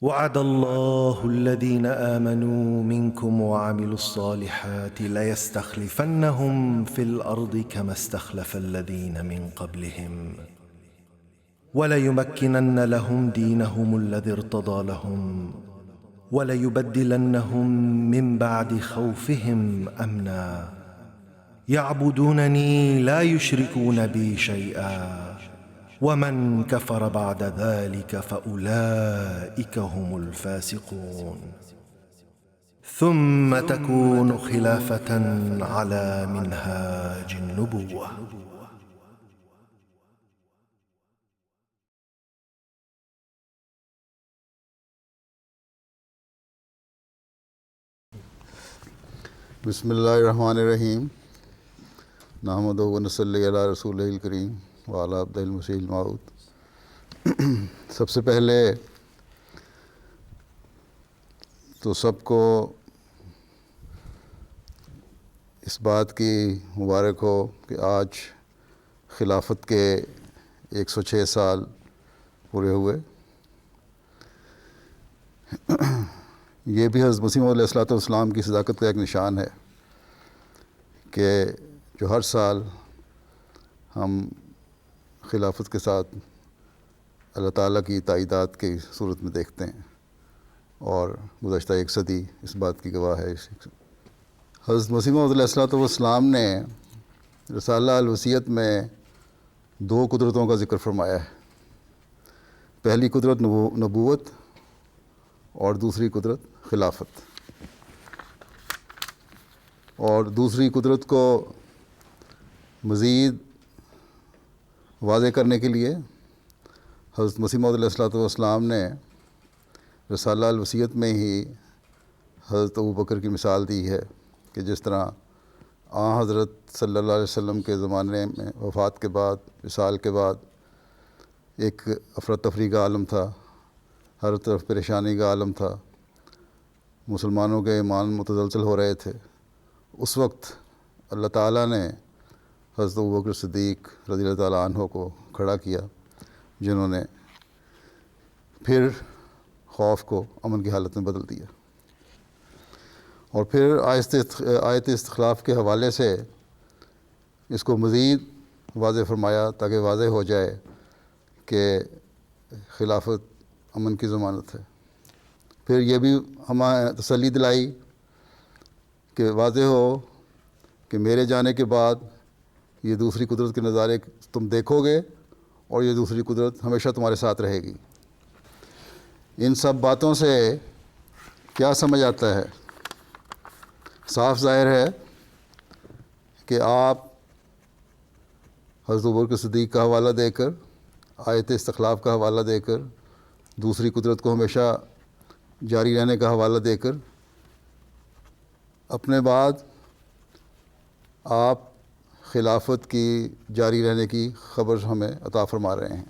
وعد الله الذين آمنوا منكم وعملوا الصالحات ليستخلفنهم في الأرض كما استخلف الذين من قبلهم وليمكنن لهم دينهم الذي ارتضى لهم وليبدلنهم من بعد خوفهم أمنا يعبدونني لا يشركون بي شيئا ومن كفر بعد ذلك فأولئك هم الفاسقون ثم تكون خلافة على منهاج النبوة. بسم اللہ الرحمن الرحیم نحمدہ و نصلی علی رسولہ الکریم وعلی عبدہ المسیح الموعود۔ سب سے پہلے تو سب کو اس بات کی مبارک ہو کہ آج خلافت کے 106 سال پورے ہوئے۔ یہ بھی حضرت مسیح موعود علیہ الصلوۃ والسلام کی صداقت کا ایک نشان ہے کہ جو ہر سال ہم خلافت کے ساتھ اللہ تعالیٰ کی تائیدات کی صورت میں دیکھتے ہیں، اور گزشتہ 1 صدی اس بات کی گواہ ہے۔ حضرت مسیح موعود علیہ الصلوۃ والسلام نے رسالہ الوصیت میں 2 قدرتوں کا ذکر فرمایا ہے۔ پہلی قدرت نبوت اور دوسری قدرت خلافت، اور دوسری قدرت کو مزید واضح کرنے کے لیے حضرت مسیح موعود علیہ الصلوۃ والسلام نے رسالہ الوصیت میں ہی حضرت ابوبکر کی مثال دی ہے کہ جس طرح حضرت صلی اللہ علیہ وسلم کے زمانے میں وفات کے بعد، وصال کے بعد ایک افراتفری کا عالم تھا، ہر طرف پریشانی کا عالم تھا، مسلمانوں کے ایمان متزلزل ہو رہے تھے۔ اس وقت اللہ تعالیٰ نے حضرت ابوبکر صدیق رضی اللہ تعالیٰ عنہ کو کھڑا کیا، جنہوں نے پھر خوف کو امن کی حالت میں بدل دیا، اور پھر آیت استخلاف کے حوالے سے اس کو مزید واضح فرمایا تاکہ واضح ہو جائے کہ خلافت امن کی ضمانت ہے۔ پھر یہ بھی ہمیں تسلی دلائی کہ واضح ہو کہ میرے جانے کے بعد یہ دوسری قدرت کے نظارے تم دیکھو گے، اور یہ دوسری قدرت ہمیشہ تمہارے ساتھ رہے گی۔ ان سب باتوں سے کیا سمجھ آتا ہے؟ صاف ظاہر ہے کہ آپ حضرت ابوبکر صدیق کا حوالہ دے کر، آیت استخلاف کا حوالہ دے کر، دوسری قدرت کو ہمیشہ جاری رہنے کا حوالہ دے کر، اپنے بعد آپ خلافت کی جاری رہنے کی خبر ہمیں عطا فرما رہے ہیں۔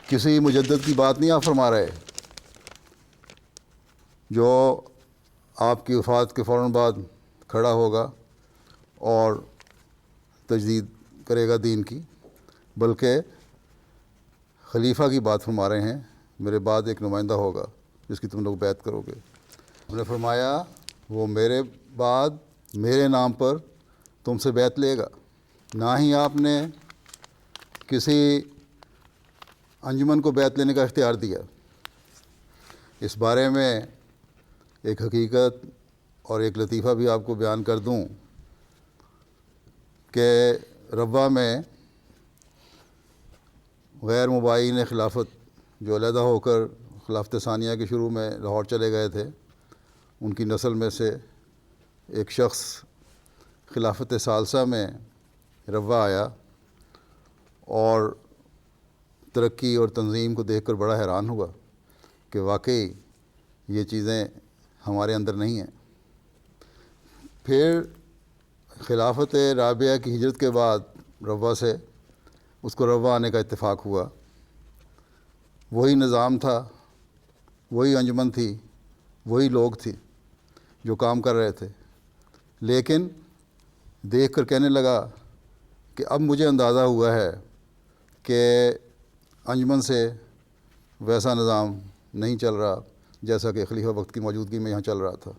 کسی مجدد کی بات نہیں آپ فرما رہے جو آپ کی وفات کے فوراً بعد کھڑا ہوگا اور تجدید کرے گا دین کی، بلکہ خلیفہ کی بات فرما رہے ہیں۔ میرے بعد ایک نمائندہ ہوگا جس کی تم لوگ بیعت کرو گے۔ ہم نے فرمایا وہ میرے بعد میرے نام پر تم سے بیعت لے گا۔ نہ ہی آپ نے کسی انجمن کو بیعت لینے کا اختیار دیا۔ اس بارے میں ایک حقیقت اور ایک لطیفہ بھی آپ کو بیان کر دوں کہ ربوہ میں غیر مباین خلافت جو علیحدہ ہو کر خلافت ثانیہ کے شروع میں لاہور چلے گئے تھے، ان کی نسل میں سے ایک شخص خلافت ثالثہ میں ربوہ آیا، اور ترقی اور تنظیم کو دیکھ کر بڑا حیران ہوا کہ واقعی یہ چیزیں ہمارے اندر نہیں ہیں۔ پھر خلافت رابعہ کی ہجرت کے بعد ربوہ سے اس کو ربوہ آنے کا اتفاق ہوا۔ وہی نظام تھا، وہی انجمن تھی، وہی لوگ تھی جو کام کر رہے تھے، لیکن دیکھ کر کہنے لگا کہ اب مجھے اندازہ ہوا ہے کہ انجمن سے ویسا نظام نہیں چل رہا جیسا کہ خلیفہ وقت کی موجودگی میں یہاں چل رہا تھا۔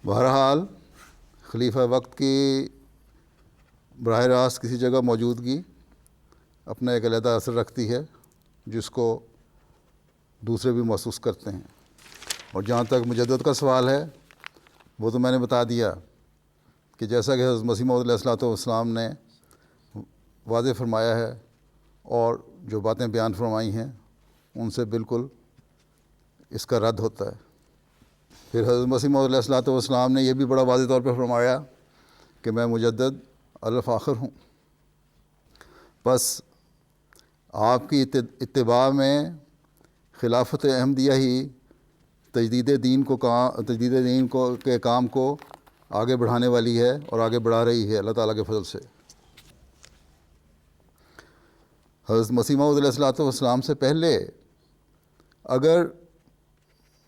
بہرحال خلیفہ وقت کی براہ راست کسی جگہ موجودگی اپنا ایک علیحدہ اثر رکھتی ہے جس کو دوسرے بھی محسوس کرتے ہیں۔ اور جہاں تک مجدد کا سوال ہے وہ تو میں نے بتا دیا کہ جیسا کہ حضرت مسیح موعود علیہ الصلوۃ والسلام نے واضح فرمایا ہے اور جو باتیں بیان فرمائی ہیں ان سے بالکل اس کا رد ہوتا ہے۔ پھر حضرت مسیح موعود علیہ الصلوۃ والسلام نے یہ بھی بڑا واضح طور پہ فرمایا کہ میں مجدد الفاخر ہوں، بس آپ کی اتباع میں خلافت احمدیہ ہی تجدید دین کے کام کو آگے بڑھانے والی ہے اور آگے بڑھا رہی ہے اللہ تعالیٰ کے فضل سے۔ حضرت مسیح موعود علیہ الصلوۃ والسلام سے پہلے اگر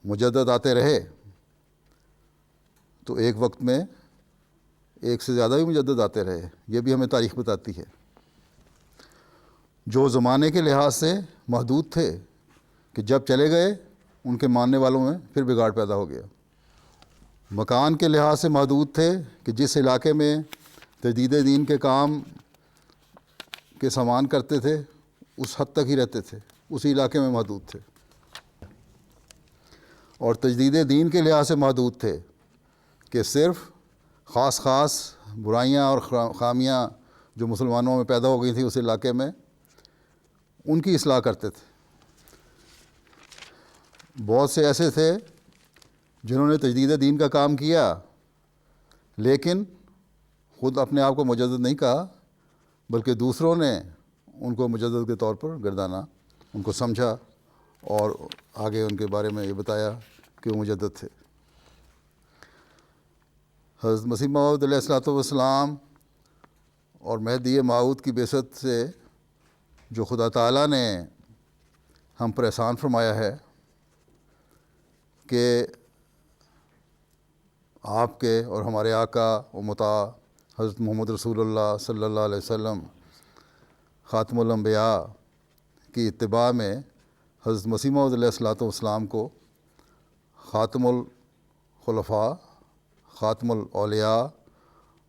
مجدد آتے رہے تو ایک وقت میں ایک سے زیادہ بھی مجدد آتے رہے، یہ بھی ہمیں تاریخ بتاتی ہے، جو زمانے کے لحاظ سے محدود تھے کہ جب چلے گئے ان کے ماننے والوں میں پھر بگاڑ پیدا ہو گیا، مکان کے لحاظ سے محدود تھے کہ جس علاقے میں تجدید دین کے کام کے سامان کرتے تھے اس حد تک ہی رہتے تھے، اسی علاقے میں محدود تھے، اور تجدید دین کے لحاظ سے محدود تھے کہ صرف خاص برائیاں اور خامیاں جو مسلمانوں میں پیدا ہو گئی تھیں اس علاقے میں ان کی اصلاح کرتے تھے۔ بہت سے ایسے تھے جنہوں نے تجدید دین کا کام کیا لیکن خود اپنے آپ کو مجدد نہیں کہا، بلکہ دوسروں نے ان کو مجدد کے طور پر گردانا، ان کو سمجھا اور آگے ان کے بارے میں یہ بتایا کہ وہ مجدد تھے۔ حضرت مسیح موعود علیہ الصلوۃ والسلام اور مہدی موعود کی بعثت سے جو خدا تعالیٰ نے ہم پر احسان فرمایا ہے کہ آپ کے اور ہمارے آقا و مطاع حضرت محمد رسول اللہ صلی اللہ علیہ وسلم خاتم الانبیاء کی اتباع میں حضرت مسیح موعود علیہ الصلوۃ والسلام کو خاتم الخلفاء، خاتم الاولیاء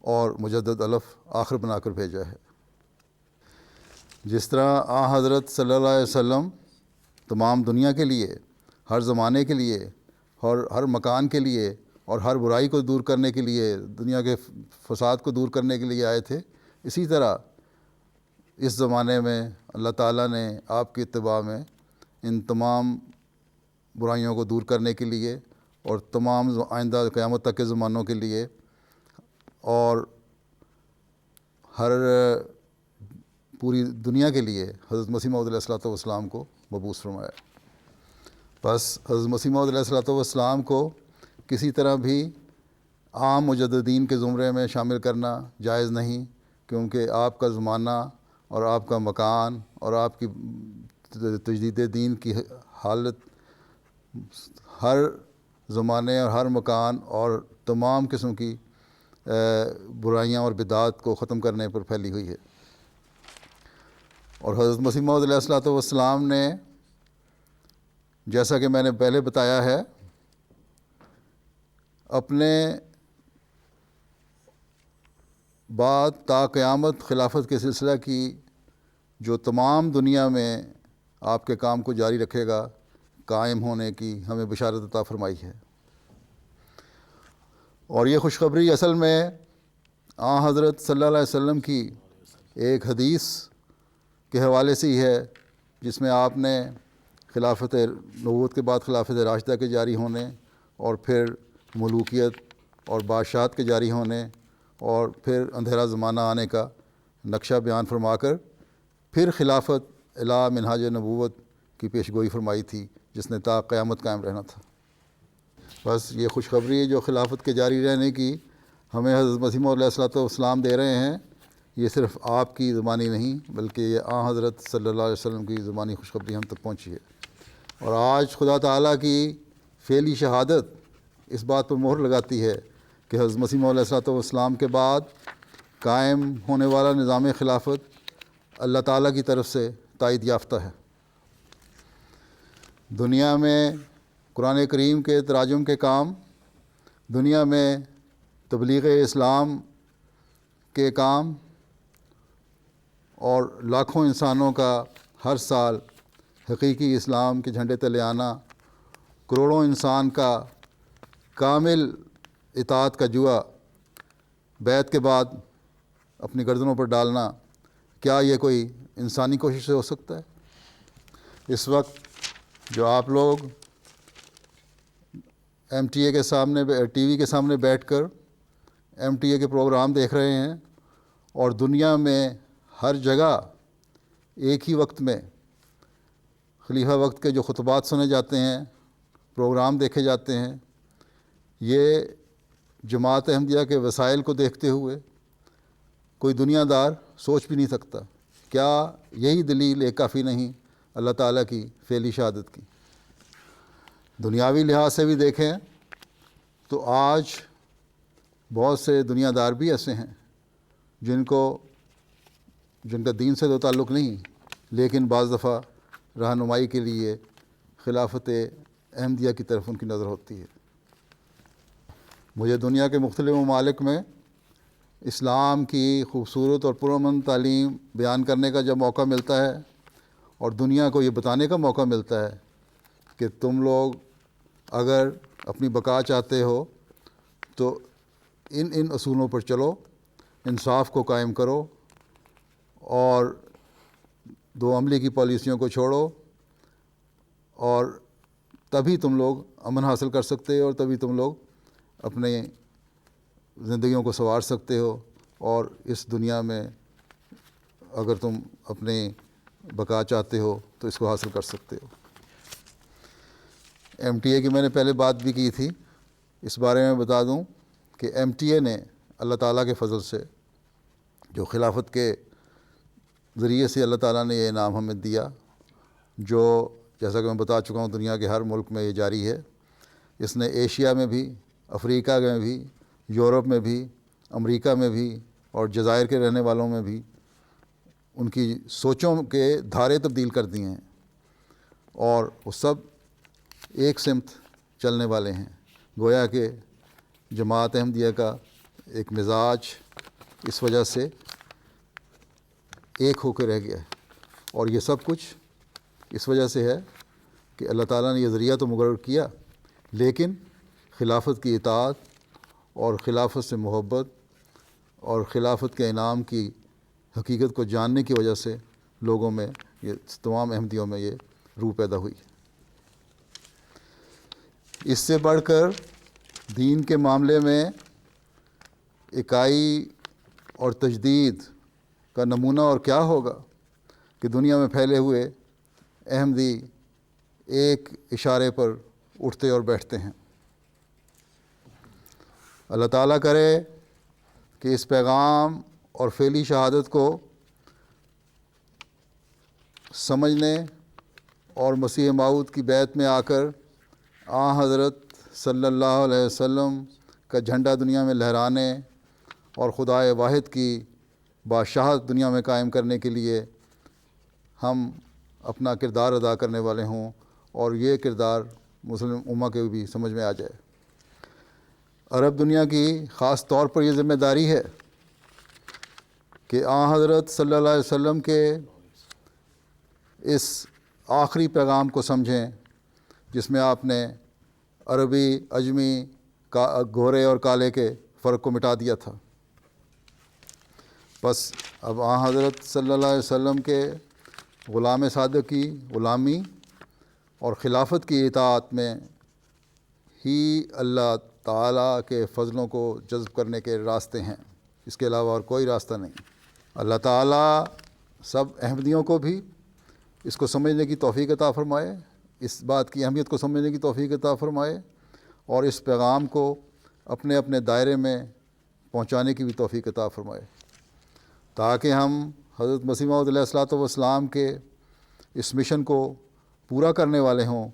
اور مجدد الف آخر بنا کر بھیجا ہے۔ جس طرح حضرت صلی اللہ علیہ وسلم تمام دنیا کے لیے، ہر زمانے کے لیے اور ہر مکان کے لیے اور ہر برائی کو دور کرنے کے لیے، دنیا کے فساد کو دور کرنے کے لیے آئے تھے، اسی طرح اس زمانے میں اللہ تعالیٰ نے آپ کی اتباع میں ان تمام برائیوں کو دور کرنے کے لیے اور تمام آئندہ قیامت تک کے زمانوں کے لیے اور ہر پوری دنیا کے لیے حضرت مسیح موعود علیہ الصلوۃ والسلام کو مبعوث فرمایا۔ بس حضرت مسیح موعود علیہ الصلوۃ والسلام کو کسی طرح بھی عام مجددین کے زمرے میں شامل کرنا جائز نہیں، کیونکہ آپ کا زمانہ اور آپ کا مکان اور آپ کی تجدید دین کی حالت ہر زمانے اور ہر مکان اور تمام قسم کی برائیاں اور بدعات کو ختم کرنے پر پھیلی ہوئی ہے۔ اور حضرت مسیح موعود علیہ الصلوۃ والسلام نے جیسا کہ میں نے پہلے بتایا ہے اپنے بعد تا قیامت خلافت کے سلسلہ کی جو تمام دنیا میں آپ کے کام کو جاری رکھے گا قائم ہونے کی ہمیں بشارت عطا فرمائی ہے۔ اور یہ خوشخبری اصل میں حضرت صلی اللہ علیہ وسلم کی ایک حدیث کے حوالے سے ہی ہے جس میں آپ نے خلافت نبوت کے بعد خلافت راشدہ کے جاری ہونے اور پھر ملوکیت اور بادشاہت کے جاری ہونے اور پھر اندھیرا زمانہ آنے کا نقشہ بیان فرما کر پھر خلافت الی منہاج نبوت کی پیشگوئی فرمائی تھی جس نے تا قیامت قائم رہنا تھا۔ بس یہ خوشخبری جو خلافت کے جاری رہنے کی ہمیں حضرت مسیح موعود علیہ الصلوۃ والسلام دے رہے ہیں، یہ صرف آپ کی زبانی نہیں بلکہ یہ حضرت صلی اللہ علیہ وسلم کی زبانی خوشخبری ہم تک پہنچی ہے۔ اور آج خدا تعالیٰ کی فعلی شہادت اس بات پر مہر لگاتی ہے کہ حضرت مسیح موعود علیہ الصلوۃ والسلام کے بعد قائم ہونے والا نظام خلافت اللہ تعالیٰ کی طرف سے تائید یافتہ ہے۔ دنیا میں قرآن کریم کے تراجم کے کام، دنیا میں تبلیغ اسلام کے کام، اور لاکھوں انسانوں کا ہر سال حقیقی اسلام کے جھنڈے تلے آنا، کروڑوں انسان کا کامل اطاعت کا جوا بیعت کے بعد اپنی گردنوں پر ڈالنا، کیا یہ کوئی انسانی کوشش سے ہو سکتا ہے؟ اس وقت جو آپ لوگ ایم ٹی اے کے سامنے، ٹی وی کے سامنے بیٹھ کر ایم ٹی اے کے پروگرام دیکھ رہے ہیں، اور دنیا میں ہر جگہ ایک ہی وقت میں خلیفہ وقت کے جو خطبات سنے جاتے ہیں، پروگرام دیکھے جاتے ہیں، یہ جماعت احمدیہ کے وسائل کو دیکھتے ہوئے کوئی دنیا دار سوچ بھی نہیں سکتا، کیا یہی دلیل ایک کافی نہیں اللہ تعالیٰ کی فعلی شہادت کی؟ دنیاوی لحاظ سے بھی دیکھیں تو آج بہت سے دنیا دار بھی ایسے ہیں جن کا دین سے تو تعلق نہیں، لیکن بعض دفعہ رہنمائی کے لیے خلافت احمدیہ کی طرف ان کی نظر ہوتی ہے۔ مجھے دنیا کے مختلف ممالک میں اسلام کی خوبصورت اور پرامن تعلیم بیان کرنے کا جب موقع ملتا ہے، اور دنیا کو یہ بتانے کا موقع ملتا ہے کہ تم لوگ اگر اپنی بقا چاہتے ہو تو ان اصولوں پر چلو، انصاف کو قائم کرو، اور دو عملی کی پالیسیوں کو چھوڑو، اور تبھی تم لوگ امن حاصل کر سکتے ہو، اور تبھی تم لوگ اپنے زندگیوں کو سنوار سکتے ہو، اور اس دنیا میں اگر تم اپنی بقا چاہتے ہو تو اس کو حاصل کر سکتے ہو۔ ایم ٹی اے کی میں نے پہلے بات بھی کی تھی، اس بارے میں بتا دوں کہ ایم ٹی اے نے اللہ تعالیٰ کے فضل سے جو خلافت کے ذریعے سے اللہ تعالیٰ نے یہ انعام ہمیں دیا، جو جیسا کہ میں بتا چکا ہوں دنیا کے ہر ملک میں یہ جاری ہے، اس نے ایشیا میں بھی، افریقہ میں بھی، یورپ میں بھی، امریکہ میں بھی، اور جزائر کے رہنے والوں میں بھی ان کی سوچوں کے دھارے تبدیل کر دیے ہیں، اور وہ سب ایک سمت چلنے والے ہیں۔ گویا کہ جماعت احمدیہ کا ایک مزاج اس وجہ سے ایک ہو کے رہ گیا ہے، اور یہ سب کچھ اس وجہ سے ہے کہ اللہ تعالیٰ نے یہ ذریعہ تو مقرر کیا، لیکن خلافت کی اطاعت اور خلافت سے محبت اور خلافت کے انعام کی حقیقت کو جاننے کی وجہ سے لوگوں میں، یہ تمام احمدیوں میں یہ روح پیدا ہوئی۔ اس سے بڑھ کر دین کے معاملے میں اکائی اور تجدید کا نمونہ اور کیا ہوگا کہ دنیا میں پھیلے ہوئے احمدی ایک اشارے پر اٹھتے اور بیٹھتے ہیں۔ اللہ تعالیٰ کرے کہ اس پیغام اور فعلی شہادت کو سمجھنے اور مسیح موعود کی بیعت میں آ کر حضرت صلی اللہ علیہ وسلم کا جھنڈا دنیا میں لہرانے اور خدائے واحد کی بادشاہت دنیا میں قائم کرنے کے لیے ہم اپنا کردار ادا کرنے والے ہوں، اور یہ کردار مسلم امہ کے بھی سمجھ میں آ جائے۔ عرب دنیا کی خاص طور پر یہ ذمہ داری ہے کہ حضرت صلی اللہ علیہ وسلم کے اس آخری پیغام کو سمجھیں جس میں آپ نے عربی، عجمی، گورے اور کالے کے فرق کو مٹا دیا تھا۔ بس اب حضرت صلی اللہ علیہ وسلم کے غلام صادق کی غلامی اور خلافت کی اطاعت میں ہی اللہ تعالیٰ کے فضلوں کو جذب کرنے کے راستے ہیں، اس کے علاوہ اور کوئی راستہ نہیں۔ اللہ تعالیٰ سب احمدیوں کو بھی اس کو سمجھنے کی توفیق عطا فرمائے، اس بات کی اہمیت کو سمجھنے کی توفیق عطا فرمائے، اور اس پیغام کو اپنے اپنے دائرے میں پہنچانے کی بھی توفیق عطا فرمائے، تاکہ ہم حضرت مسیح موعود علیہ الصلوۃ والسلام کے اس مشن کو پورا کرنے والے ہوں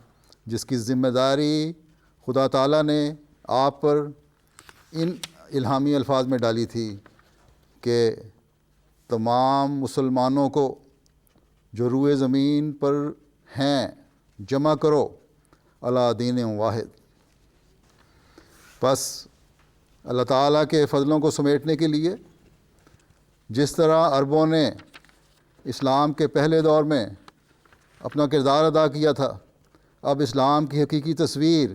جس کی ذمہ داری خدا تعالیٰ نے آپ پر ان الہامی الفاظ میں ڈالی تھی کہ تمام مسلمانوں کو جو روئے زمین پر ہیں، جمع کرو علی دین واحد۔ بس اللہ تعالیٰ کے فضلوں کو سمیٹنے کے لیے جس طرح عربوں نے اسلام کے پہلے دور میں اپنا کردار ادا کیا تھا، اب اسلام کی حقیقی تصویر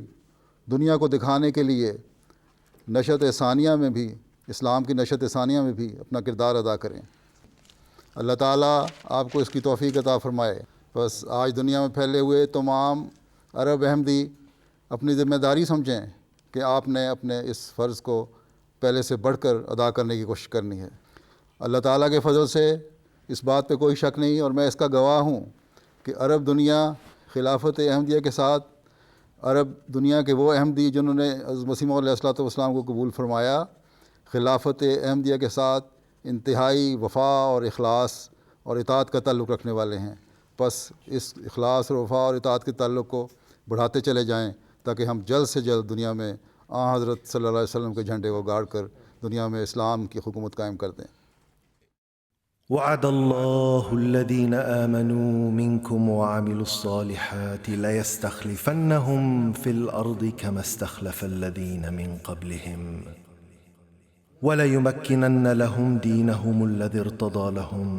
دنیا کو دکھانے کے لیے نشت ثانیہ میں بھی، اسلام کی نشت ثانیہ میں بھی اپنا کردار ادا کریں۔ اللہ تعالیٰ آپ کو اس کی توفیق عطا فرمائے۔ بس آج دنیا میں پھیلے ہوئے تمام عرب احمدی اپنی ذمہ داری سمجھیں کہ آپ نے اپنے اس فرض کو پہلے سے بڑھ کر ادا کرنے کی کوشش کرنی ہے۔ اللہ تعالیٰ کے فضل سے اس بات پہ کوئی شک نہیں، اور میں اس کا گواہ ہوں کہ عرب دنیا خلافت احمدیہ کے ساتھ، عرب دنیا کے وہ احمدی جنہوں نے حضرت مسیح موعود علیہ السلام کو قبول فرمایا، خلافت احمدیہ کے ساتھ انتہائی وفا اور اخلاص اور اطاعت کا تعلق رکھنے والے ہیں۔ بس اس اخلاص اور وفا اور اطاعت کے تعلق کو بڑھاتے چلے جائیں تاکہ ہم جلد سے جلد دنیا میں حضرت صلی اللہ علیہ وسلم کے جھنڈے کو گاڑ کر دنیا میں اسلام کی حکومت قائم کر دیں۔ وعد الله الذين آمنوا منكم وعملوا الصالحات ليستخلفنهم في الأرض كما استخلف الذين من قبلهم وليمكنن لهم دينهم الذي ارتضى لهم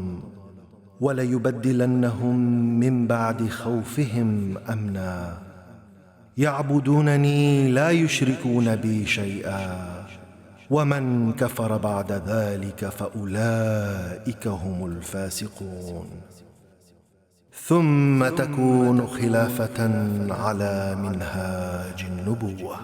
وليبدلنهم من بعد خوفهم أمنا يعبدونني لا يشركون بي شيئا ومن كفر بعد ذلك فأولئك هم الفاسقون ثم تكون خلافة على منهاج النبوة